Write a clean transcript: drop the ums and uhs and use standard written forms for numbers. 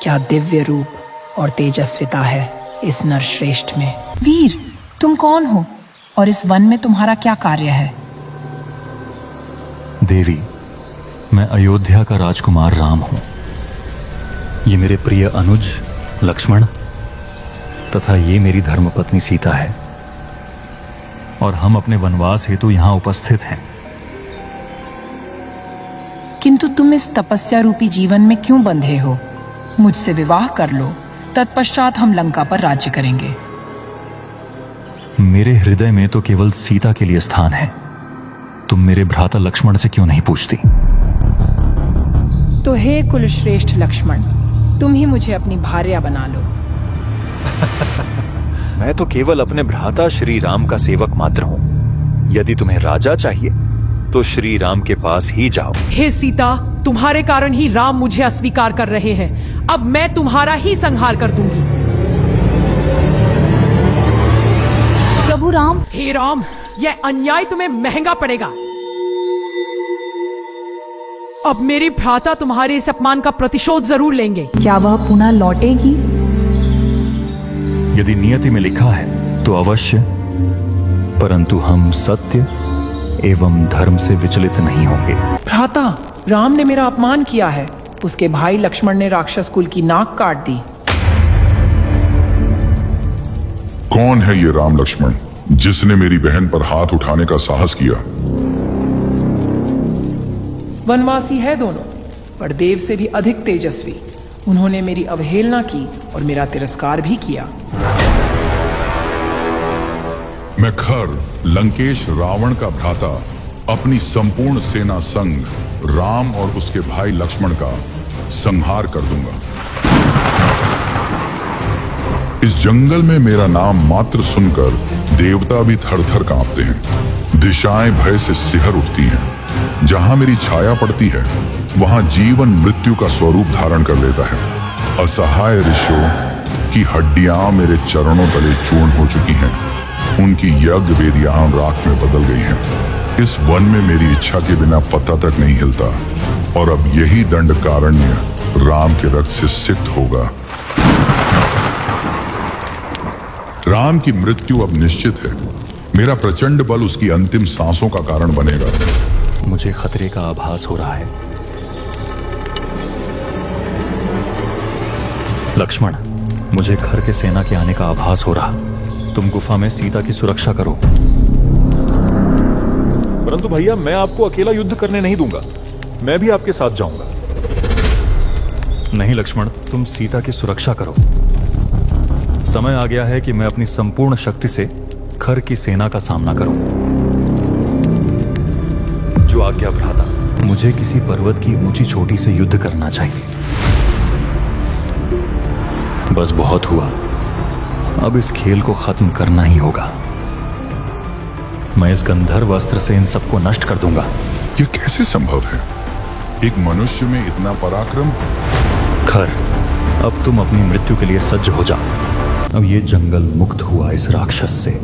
क्या दिव्य रूप और तेजस्विता है इस नरश्रेष्ठ में। वीर, तुम कौन हो और इस वन में तुम्हारा क्या कार्य है? देवी, मैं अयोध्या का राजकुमार राम हूं। ये मेरे प्रिय अनुज लक्ष्मण तथा ये मेरी धर्मपत्नी सीता है और हम अपने वनवास हेतु यहां उपस्थित हैं। किंतु तुम इस तपस्या रूपी जीवन में क्यों बंधे हो? मुझसे विवाह कर लो, तत्पश्चात हम लंका पर राज्य करेंगे। मेरे हृदय में तो केवल सीता के लिए स्थान है। तुम मेरे भ्राता लक्ष्मण से क्यों नहीं पूछती? तो हे कुलश्रेष्ठ लक्ष्मण, तुम ही मुझे अपनी भार्या बना लो। मैं तो केवल अपने भ्राता श्री राम का सेवक मात्र हूं। यदि तुम्हें राजा चाहिए तो श्री राम के पास ही जाओ। हे सीता, तुम्हारे कारण ही राम मुझे अस्वीकार कर रहे हैं। अब मैं तुम्हारा ही संहार कर दूंगी। प्रभु राम। हे राम, यह अन्याय तुम्हें महंगा पड़ेगा। अब मेरी भ्राता तुम्हारे इस अपमान का प्रतिशोध जरूर लेंगे। क्या वह पुनः लौटेगी? यदि नियति में लिखा है तो अवश्य, परंतु हम सत्य एवं धर्म से विचलित नहीं होंगे। भ्राता, राम ने मेरा अपमान किया है। उसके भाई लक्ष्मण ने राक्षस कुल की नाक काट दी। कौन है ये राम लक्ष्मण जिसने मेरी बहन पर हाथ उठाने का साहस किया? वनवासी है दोनों, पर देव से भी अधिक तेजस्वी। उन्होंने मेरी अवहेलना की और मेरा तिरस्कार भी किया। मैं खर लंकेश रावण का भ्राता अपनी संपूर्ण सेना संग राम और उसके भाई लक्ष्मण का संहार कर दूंगा। इस जंगल में मेरा नाम मात्र सुनकर देवता भी थर-थर कांपते हैं। दिशाएं भय से सिहर उठती हैं। जहां मेरी छाया पड़ती है वहां जीवन मृत्यु का स्वरूप धारण कर लेता है। असहाय ऋषियों की हड्डियां मेरे चरणों तले चूर्ण हो चुकी हैं। उनकी यज्ञ वेदियां राख में बदल गई हैं। इस वन में मेरी इच्छा के बिना पत्ता तक नहीं हिलता और अब यही दंड कारण्य राम के रक्त से सिक्त होगा। राम की मृत्यु अब निश्चित है। मेरा प्रचंड बल उसकी अंतिम सांसों का कारण बनेगा। मुझे खतरे का आभास हो रहा है। लक्ष्मण, मुझे खर के सेना के आने का आभास हो रहा। तुम गुफा में सीता की सुरक्षा करो। परंतु भैया, मैं आपको अकेला युद्ध करने नहीं दूंगा। मैं भी आपके साथ जाऊंगा। नहीं लक्ष्मण, तुम सीता की सुरक्षा करो। समय आ गया है कि मैं अपनी संपूर्ण शक्ति से खर की सेना का सामना करूं। जो आज्ञा भ्राता। मुझे किसी पर्वत की ऊंची चोटी से युद्ध करना चाहिए। बस बहुत हुआ। अब इस खेल को खत्म करना ही होगा। मैं इस गंधर्व अस्त्र से इन सबको नष्ट कर दूंगा। यह कैसे संभव है? एक मनुष्य में इतना पराक्रम? खर, अब तुम अपनी मृत्यु के लिए सज्ज हो जाओ। अब ये जंगल मुक्त हुआ इस राक्षस से।